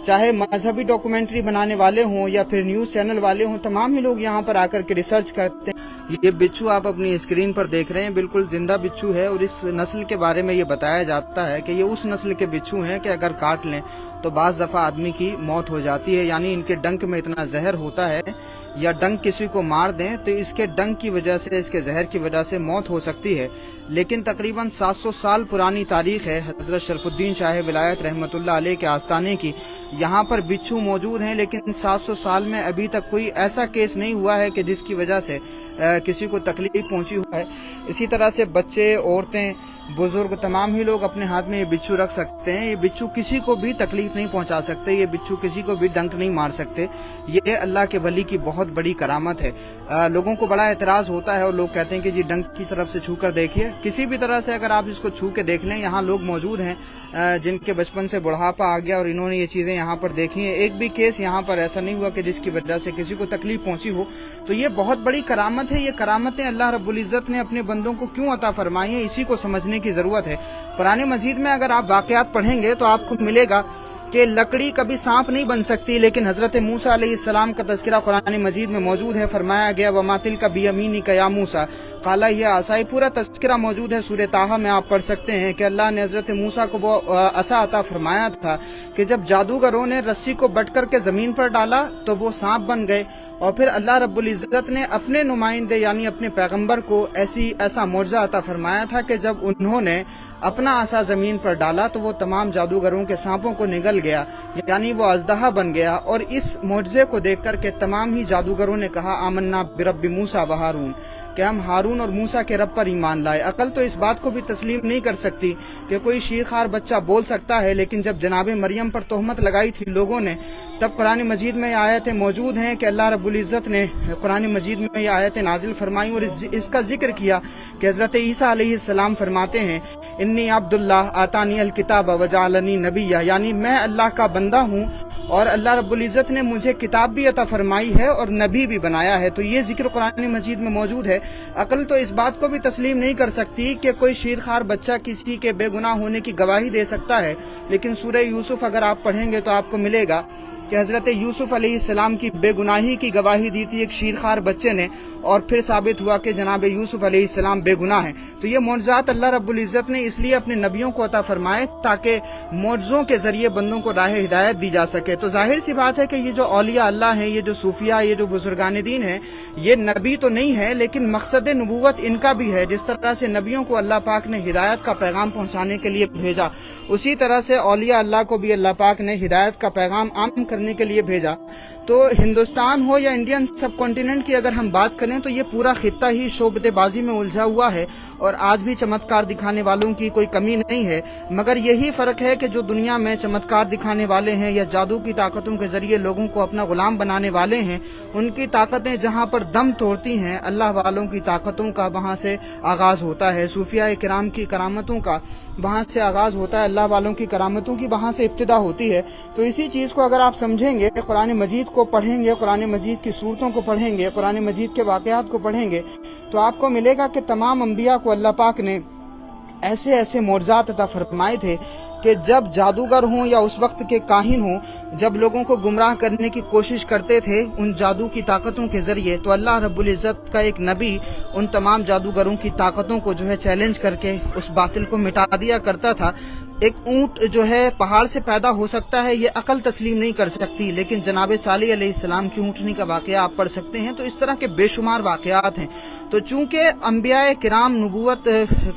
चाहे मजहबी डॉक्यूमेंट्री बनाने वाले हों या फिर न्यूज़ चैनल वाले हों, तमाम ही लोग यहाँ पर आकर के रिसर्च करते हैं। ये बिच्छू आप अपनी स्क्रीन पर देख रहे हैं, बिल्कुल जिंदा बिच्छू है और इस नस्ल के बारे में ये बताया जाता है कि ये उस नस्ल के बिच्छू हैं कि अगर काट लें तो बाज़ दफ़ा आदमी की मौत हो जाती है, यानी इनके डंक में इतना जहर होता है या डंक किसी को मार दें तो इसके डंक की वजह से, इसके जहर की वजह से मौत हो सकती है। लेकिन तकरीबन 700 साल पुरानी तारीख है हज़रत शरफुद्दीन शाह विलायत रहमतुल्लाह अलैह के आस्थाने की। यहाँ पर बिच्छू मौजूद हैं, लेकिन 700 साल में अभी तक कोई ऐसा केस नहीं हुआ है कि जिसकी वजह से किसी को तकलीफ पहुंची हुआ है। इसी तरह से बच्चे, औरतें, बुजुर्ग, तमाम ही लोग अपने हाथ में ये बिच्छू रख सकते हैं। ये बिच्छू किसी को भी तकलीफ नहीं पहुंचा सकते, ये बिच्छू किसी को भी डंक नहीं मार सकते। ये अल्लाह के वली की बहुत बड़ी करामत है। लोगों को बड़ा एतराज होता है और लोग कहते हैं कि जी डंक की तरफ से छू कर देखिए। किसी भी तरह से अगर आप इसको छू के देख लें, यहाँ लोग मौजूद हैं जिनके बचपन से बुढ़ापा आ गया और इन्होंने ये चीज़ें यहाँ पर देखी हैं। एक भी केस यहाँ पर ऐसा नहीं हुआ कि जिसकी वजह से किसी को तकलीफ पहुंची हो। तो ये बहुत बड़ी करामत है। ये करामतें अल्लाह रब्बुल इज़्ज़त ने अपने बंदों को क्यों अता फरमाई है, इसी को समझने की ज़रूरत है। कुरान मजीद में अगर आप वाक़यात पढ़ेंगे तो आपको मिलेगा कि लकड़ी कभी सांप नहीं बन सकती, लेकिन हज़रत मूसा अलैहिस्सलाम का तज़किरा कुरान मजीद में मौजूद है। फरमाया गया वमा तिल्का बियमीनिका या मूसा काला हिया असाई, पूरा तज़किरा मौजूद है सूरह ताहा में, आप पढ़ सकते हैं कि अल्लाह ने हज़रत मूसा को वो असा अता फरमाया था कि जब जादूगरों ने रस्सी को बट कर के ज़मीन पर डाला तो वो सांप बन गए। और फिर अल्लाह रब्बुल इज़्ज़त ने अपने नुमाइंदे यानी अपने पैगंबर को ऐसा मौजज़ा अता फरमाया था कि जब उन्होंने अपना आसा ज़मीन पर डाला तो वो तमाम जादूगरों के सांपों को निगल गया, यानी वो अज़दहा बन गया। और इस मौजज़े को देख कर के तमाम ही जादूगरों ने कहा आमन्ना बिरब्बि मूसा व हारून, कि हम हारून और मूसा के रब पर ईमान लाए। अकल तो इस बात को भी तस्लीम नहीं कर सकती कि कोई शीरखार बच्चा बोल सकता है, लेकिन जब जनाब मरियम पर तोहमत लगाई थी लोगों ने, तब कुरान मजीद में ये आयतें मौजूद हैं कि अल्लाह रब्बुल इज़्ज़त ने कुरान मजीद में ये आयतें नाजिल फरमाई और इसका जिक्र किया कि हज़रत ईसा अलैहिस्सलाम फरमाते हैं इन्नी अब्दुल्लाह आतानी अल किताब वजालनी नबिया, यानी मैं अल्लाह का बंदा हूँ और अल्लाह रब्बुल इज़्ज़त ने मुझे किताब भी अता फरमाई है और नबी भी बनाया है। तो ये जिक्र कुरान मजीद में मौजूद है। अकल तो इस बात को भी तस्लीम नहीं कर सकती कि कोई शीरखार बच्चा किसी के बेगुनाह होने की गवाही दे सकता है, लेकिन सूरह यूसुफ अगर आप पढ़ेंगे तो आपको मिलेगा कि हज़रत यूसुफ अलैहिस्सलाम की बेगुनाही की गवाही दी थी एक शीरखार बच्चे ने, और फिर साबित हुआ कि जनाब यूसुफ अलैहिस्सलाम बेगुनाह हैं। तो ये मौजज़ात अल्लाह रब्बुल इज़्ज़त ने इसलिए अपने नबियों को अता फरमाए ताकि मौजज़ों के ज़रिए बंदों को राह हिदायत दी जा सके। तो जाहिर सी बात है कि ये जो औलिया अल्लाह हैं, ये जो सूफिया, ये जो बुजुर्गान दीन हैं, ये नबी तो नहीं है लेकिन मकसद नबूवत इनका भी है। जिस तरह से नबियों को अल्लाह पाक ने हिदायत का पैगाम पहुँचाने के लिए भेजा, उसी तरह से औलिया अल्लाह को भी अल्लाह पाक ने हिदायत का पैगाम आम करने के लिए भेजा। तो हिंदुस्तान हो या इंडियन सब कॉन्टिनेंट की अगर हम बात करें तो ये पूरा खित्ता ही शोबतेबाजी में उलझा हुआ है और आज भी चमत्कार दिखाने वालों की कोई कमी नहीं है। मगर यही फ़र्क है कि जो दुनिया में चमत्कार दिखाने वाले हैं या जादू की ताकतों के ज़रिए लोगों को अपना गुलाम बनाने वाले हैं, उनकी ताकतें जहाँ पर दम तोड़ती हैं, अल्लाह वालों की ताकतों का वहाँ से आगाज़ होता है। सूफिया किराम की करामतों का वहाँ से आगाज़ होता है, अल्लाह वालों की करामतों की वहाँ से इब्तिदा होती है। तो इसी चीज़ को अगर आप समझेंगे, कुरान मजीद को पढ़ेंगे, कुरान मजीद की सूरतों को पढ़ेंगे, कुरान मजीद के वाक़यात को पढ़ेंगे, तो आपको मिलेगा कि तमाम अंबिया को अल्लाह पाक ने ऐसे ऐसे मौजज़ात अता फरमाए थे कि जब जादूगर हों या उस वक्त के काहिन हों, जब लोगों को गुमराह करने की कोशिश करते थे उन जादू की ताकतों के ज़रिए, तो अल्लाह रब्बुल इज़्ज़त का एक नबी उन तमाम जादूगरों की ताकतों को जो है चैलेंज करके उस बातिल को मिटा दिया करता था। एक ऊंट जो है पहाड़ से पैदा हो सकता है, ये अकल तस्लीम नहीं कर सकती, लेकिन जनाब सालेह अलैहिस्सलाम की ऊँटनी का वाक़या आप पढ़ सकते हैं। तो इस तरह के बेशुमार वाक़यात हैं। तो चूंकि अंबियाए किराम नबूवत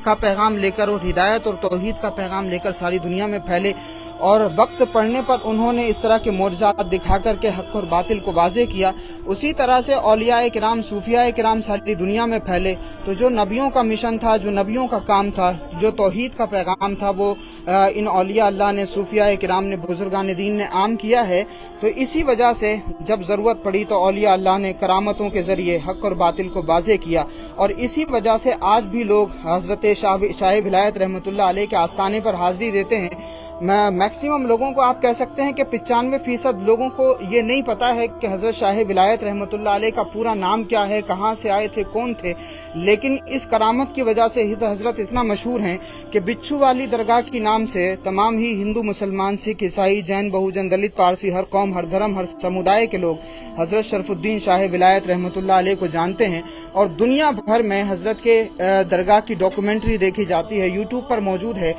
का पैगाम लेकर और हिदायत और तौहीद का पैगाम लेकर सारी दुनिया में फैले और वक्त पड़ने पर उन्होंने इस तरह के मौजज़ात दिखा कर के हक़ और बातिल को वाज़े किया, उसी तरह से औलियाए किराम, सूफियाए किराम सारी दुनिया में फैले। तो जो नबियों का मिशन था, जो नबियों का काम था, जो तौहीद का पैगाम था, वो इन औलिया अल्लाह ने, सूफियाए किराम ने, बुजुर्गान दीन ने आम किया है। तो इसी वजह से जब ज़रूरत पड़ी तो औलिया अल्लाह ने करामतों के ज़रिए हक़ और बातिल को वाज़े किया, और इसी वजह से आज भी लोग हज़रत शाह विलायत रहमतुल्लाह अलैह के आस्थाने पर हाज़री देते हैं। मैक्सिमम लोगों को आप कह सकते हैं कि 95% लोगों को ये नहीं पता है कि हज़रत शाह विलायत रहमतुल्लाह अलैह का पूरा नाम क्या है, कहाँ से आए थे, कौन थे। लेकिन इस करामत की वजह से हज़रत इतना मशहूर हैं कि बिच्छू वाली दरगाह के नाम से तमाम ही हिंदू, मुसलमान, सिख, ईसाई, जैन, बहुजन, दलित, पारसी, हर कौम, हर धर्म, हर समुदाय के लोग हज़रत शरफुद्दीन शाह विलायत रहमतुल्लाह अलैह को जानते हैं। और दुनिया भर में हज़रत के दरगाह की डॉक्यूमेंट्री देखी जाती है, यूट्यूब पर मौजूद है।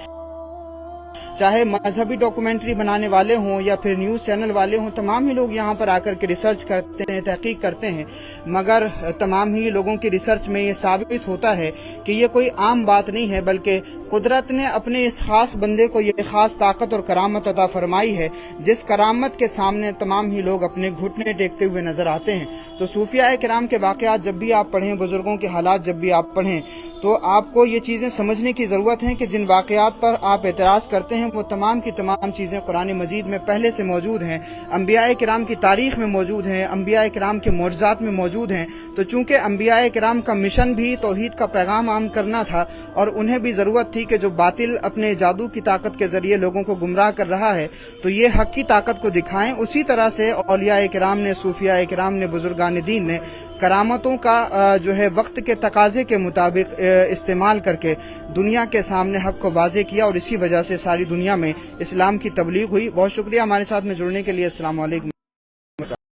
चाहे मजहबी डॉक्यूमेंट्री बनाने वाले हों या फिर न्यूज़ चैनल वाले हों, तमाम ही लोग यहाँ पर आकर के रिसर्च करते हैं, तहकीक करते हैं। मगर तमाम ही लोगों की रिसर्च में ये साबित होता है कि ये कोई आम बात नहीं है, बल्कि कुदरत ने अपने इस खास बंदे को ये खास ताकत और करामत अता फरमाई है, जिस करामत के सामने तमाम ही लोग अपने घुटने टेकते हुए नजर आते हैं। तो सूफिया किराम के वाक़यात जब भी आप पढ़ें, बुजुर्गों के हालात जब भी आप पढ़ें, तो आपको ये चीज़ें समझने की ज़रूरत है कि जिन वाक़यात पर आप एतराज़ करते हैं वो तमाम की तमाम चीज़ें कुरान मजीद में पहले से मौजूद हैं, अंबिया किराम की तारीख़ में मौजूद हैं, अंबिया किराम के मोजज़ात में मौजूद हैं। तो चूँकि अंबिया किराम का मिशन भी तौहीद का पैगाम आम करना था और उन्हें भी ज़रूरत थी कि जो बातिल अपने जादू की ताकत के ज़रिए लोगों को गुमराह कर रहा है तो ये हक़ की ताकत को दिखाएं। उसी तरह से औलिया किराम ने, सूफिया किराम ने, बुजुर्गान दीन ने करामतों का जो है वक्त के तकाजे के मुताबिक इस्तेमाल करके दुनिया के सामने हक़ को वाज़े किया और इसी वजह से सारी दुनिया में इस्लाम की तबलीग हुई। बहुत शुक्रिया हमारे साथ में जुड़ने के लिए। अस्सलाम वालेकुम।